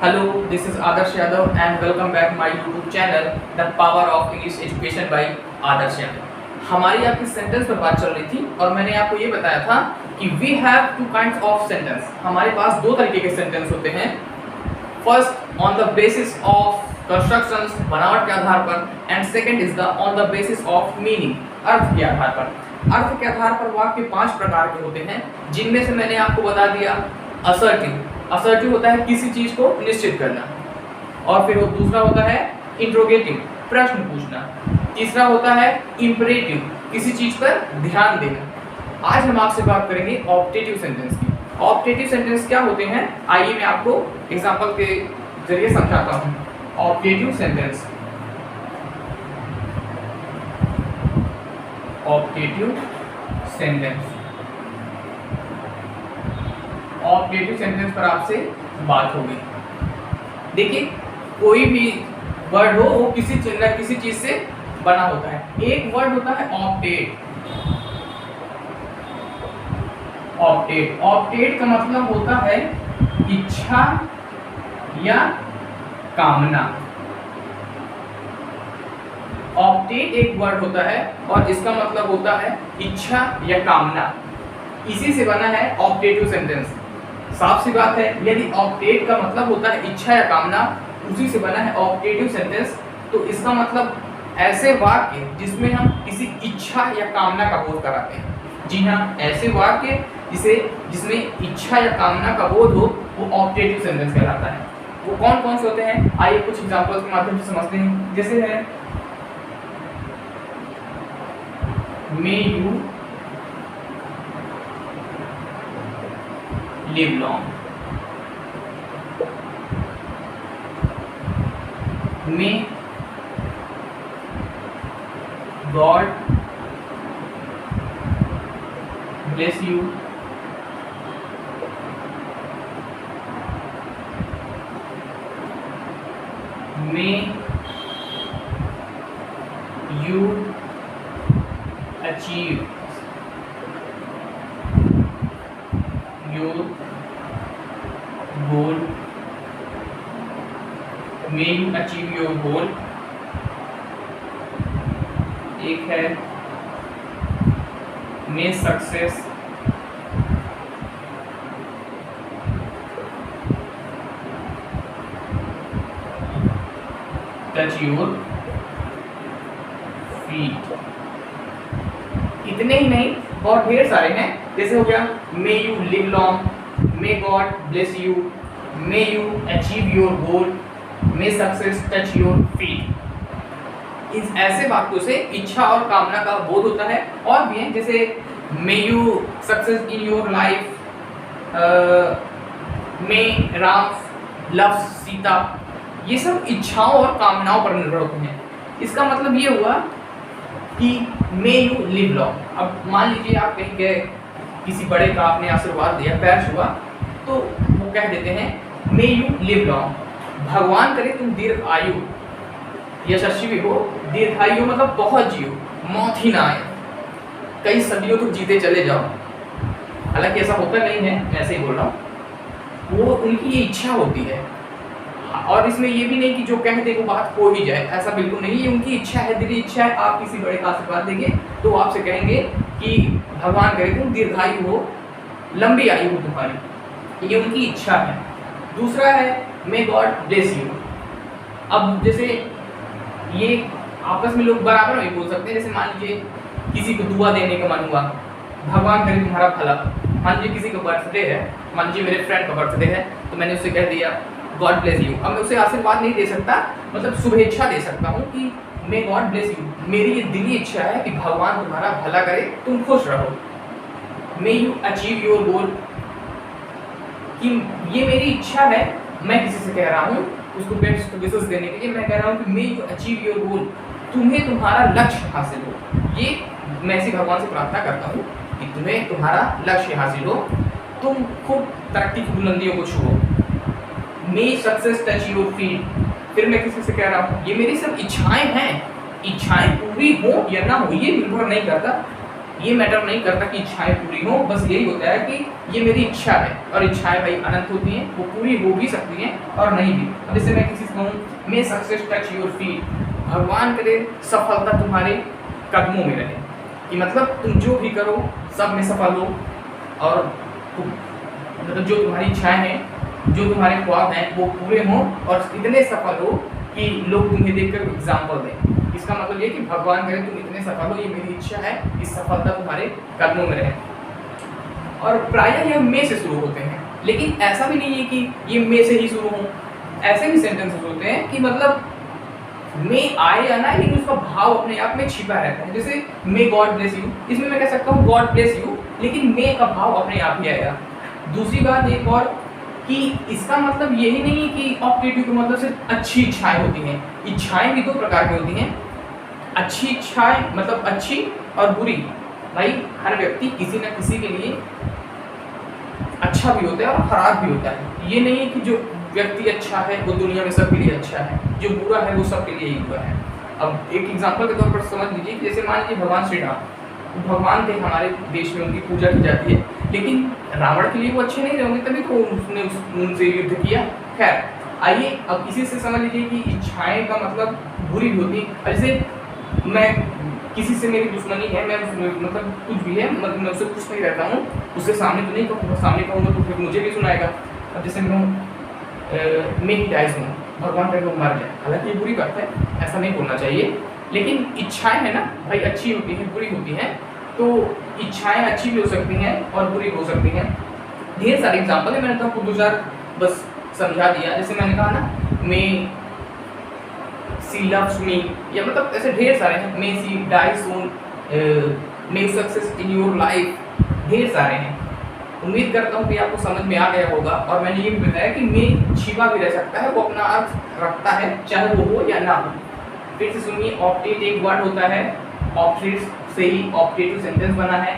Hello, this is Adarsh Yadav and welcome back my YouTube channel The Power of English Education by Adarsh Yadav। हमारी आपकी sentence पर बात चल रही थी और मैंने आपको ये बताया था कि we have two kinds of sentence. हमारे पास दो तरीके के सेंटेंस होते हैं। First on the basis of constructions, बनावट के आधार पर, and second is the on the basis of meaning, अर्थ के आधार पर। अर्थ के आधार पर वाक्य 5 प्रकार के होते हैं, जिनमें से मैंने आपको बता दिया असर्टिव। असर्टिव होता है किसी चीज को निश्चित करना, और फिर वो दूसरा होता है इंट्रोगेटिव, प्रश्न पूछना। तीसरा होता है इंपरेटिव, किसी चीज पर ध्यान देना। आज हम आपसे बात करेंगे ऑप्टेटिव सेंटेंस की। ऑप्टेटिव सेंटेंस क्या होते हैं, आइए मैं आपको एग्जांपल के जरिए समझाता हूँ। Optative sentence, optative sentence, optative sentence पर आपसे बात होगी। देखिए, कोई भी वर्ड हो वो किसी चीज से बना होता है। एक वर्ड होता है ऑप्टेट। ऑप्टेट, ऑप्टेट का मतलब होता है इच्छा या कामना। ऑप्टेट एक वर्ड होता है और इसका मतलब होता है इच्छा या कामना। इसी से बना है ऑप्टेटिव सेंटेंस। साफ सी बात है, यदि ऑप्टेट का मतलब होता है इच्छा या कामना, उसी से बना है ऑप्टेटिव सेंटेंस, तो इसका मतलब ऐसे वाक्य जिसमें हम किसी इच्छा या कामना का बोध कराते हैं। जी हाँ, ऐसे वाक्य जिसमें इच्छा या कामना का बोध हो, वो ऑप्टेटिव सेंटेंस कहलाता है। वो कौन कौन से होते हैं, आइए कुछ एग्जांपल्स के माध्यम से समझते हैं। जैसे है may you live long, may God bless you, may you achieve your goal, may you achieve your goal। एक है may success touch your feet। इतने ही नहीं, बहुत ढेर सारे हैं। जैसे हो गया may you live long, may God bless you, may you achieve your goal, may success touch your feet. इस ऐसे वाक्यों से इच्छा और कामना का बोध होता है। और भी हैं, जैसे may you success in your life, may Ram love Sita. ये सब इच्छाओं और कामनाओं पर निर्भर होते हैं। इसका मतलब ये हुआ कि मे यू लिव लॉन्ग। अब मान लीजिए आप कहीं गए, किसी बड़े का आपने आशीर्वाद दिया, पैर छुआ, तो वो कह देते हैं मे यू लिव लॉन्ग। भगवान करे तुम दीर्घ आयु, यशस्वी हो, दीर्घायु मतलब बहुत जियो, मौत ही ना आए, कई सदियों तक जीते चले जाओ। हालांकि ऐसा होता नहीं है, मैं ऐसे ही बोल रहा हूँ। वो उनकी ये इच्छा होती है, और इसमें ये भी नहीं कि जो कह दे वो बात हो ही जाए, ऐसा बिल्कुल नहीं। ये उनकी इच्छा है, दिली इच्छा है। आप किसी बड़े का आशीर्वाद देंगे तो आपसे कहेंगे कि भगवान करे तुम दीर्घायु हो, लंबी आयु हो तुम्हारी, ये उनकी इच्छा है। दूसरा है मे गॉड ब्लेस यू। अब जैसे ये आपस में लोग बराबर नहीं बोल सकते। जैसे मान लीजिए किसी को दुआ देने का मन हुआ, भगवान करे तुम्हारा भला। मान लीजिए किसी का बर्थडे है, मान लीजिए मेरे फ्रेंड का बर्थडे है, तो मैंने उससे कह दिया गॉड ब्लेस यू। अब मैं उसे आशीर्वाद नहीं दे सकता, मतलब शुभेच्छा दे सकता हूँ कि मे गॉड ब्लेस यू। मेरी ये दिली इच्छा है कि भगवान तुम्हारा भला करे, तुम खुश रहो। May you achieve your goal, कि ये मेरी इच्छा है, मैं किसी से कह रहा हूँ उसको बेस्ट विशेस देने के लिए। मैं कह रहा हूँ कि may you achieve your goal, तुम्हें तुम्हारा लक्ष्य हासिल हो। ये मैं ऐसी भगवान से प्रार्थना करता हूँ कि तुम्हें तुम्हारा लक्ष्य हासिल हो, तुम खूब तरक्की की बुलंदियों को छुओ। मे सक्सेस टच योर फीट, फिर मैं किसी से कह रहा हूँ ये मेरी सब इच्छाएं हैं, इच्छाएं पूरी हो या ना हो ये निर्भर नहीं करता, ये मैटर नहीं करता कि इच्छाएं पूरी हों, बस यही होता है कि ये मेरी इच्छा है, और इच्छाएं भाई अनंत होती हैं, वो पूरी हो भी सकती हैं और नहीं भी। अब जैसे मैं किसी से कहूँ मे सक्सेस टच योर फीट, भगवान करे सफलता तुम्हारे कदमों में रहे, कि मतलब तुम जो भी करो सब में सफल हो, और मतलब जो तुम्हारी इच्छाएं हैं, जो तुम्हारे ख्वाब हैं वो पूरे हों और इतने सफल हो कि लोग तुम्हें देखकर एग्जाम्पल दें। इसका मतलब ये कि भगवान करे तुम इतने सफल हो, ये मेरी इच्छा है, इस सफलता तुम्हारे कदमों में रहे। और प्रायः यह मे से शुरू होते हैं, लेकिन ऐसा भी नहीं है कि ये मे से ही शुरू हों। ऐसे भी सेंटेंसेस होते हैं कि मतलब मे आए या ना, लेकिन उसका भाव अपने आप में छिपा रहता है। जैसे मे गॉड ब्लेस यू, इसमें मैं कह सकता हूँ गॉड ब्लेस यू, लेकिन मे का भाव अपने आप ही आएगा। दूसरी बात एक और कि इसका मतलब यही नहीं है कि ऑप्टेटिव का मतलब सिर्फ अच्छी इच्छाएं होती हैं। इच्छाएं भी दो प्रकार की होती हैं, अच्छी इच्छाएं मतलब अच्छी और बुरी। भाई हर व्यक्ति किसी न किसी के लिए अच्छा भी होता है और खराब भी होता है। ये नहीं है कि जो व्यक्ति अच्छा है वो दुनिया में सबके लिए अच्छा है, जो बुरा है वो सबके लिए ही बुरा है। अब एक एग्जांपल के तौर पर समझ लीजिए कि जैसे मान लीजिए भगवान श्री राम, भगवान थे, हमारे देश में उनकी पूजा की जाती है, लेकिन रावण के लिए वो अच्छे नहीं रहे होंगे, तभी तो उसने उनसे युद्ध किया। खैर आइए अब इसी से समझ लीजिए कि इच्छाएं का मतलब बुरी होती है। जैसे मैं किसी से मेरी दुश्मनी है, मैं मतलब कुछ भी है, मतलब मैं उससे खुश नहीं रहता हूँ, उसके सामने तो नहीं कहूँगा, सामने कहूँगा तो फिर मुझे भी सुनाएगा। अब जैसे मैं मैं ही डाइज हूँ, भगवान करे वो मर जाए, हालांकि ये बुरी बात है, ऐसा नहीं बोलना चाहिए। लेकिन इच्छाएं है ना भाई, अच्छी होती हैं बुरी होती हैं, तो इच्छाएं अच्छी भी हो सकती हैं और बुरी हो सकती हैं। ढेर सारे एग्जाम्पल है, मैंने तो आपको 2 4 बस समझा दिया। जैसे मैंने कहा ना मे सी लव्स मी, या मतलब ऐसे ढेर सारे हैं, may see die soon, may success in your life, ढेर सारे हैं। उम्मीद करता हूँ कि आपको समझ में आ गया होगा। और मैंने ये भी बताया कि मे छिपा भी रह सकता है, वो अपना अर्थ रखता है, चाहे वो हो या ना हो। फिर से सुनिए, ऑप्टेट एक वर्ड होता है, ऑप्टेट से ही ऑप्टेटिव सेंटेंस बना है।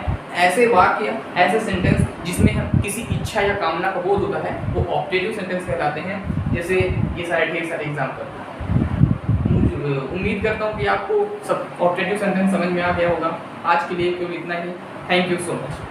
ऐसे वाक्य, ऐसे सेंटेंस जिसमें हम किसी इच्छा या कामना का बोध होता है वो ऑप्टेटिव सेंटेंस कहलाते हैं। जैसे ये सारे ढेर सारे एग्जाम्पल। उम्मीद करता हूँ कि आपको सब ऑप्टेटिव सेंटेंस समझ में आ गया होगा। आज के लिए केवल इतना ही। Thank you so much.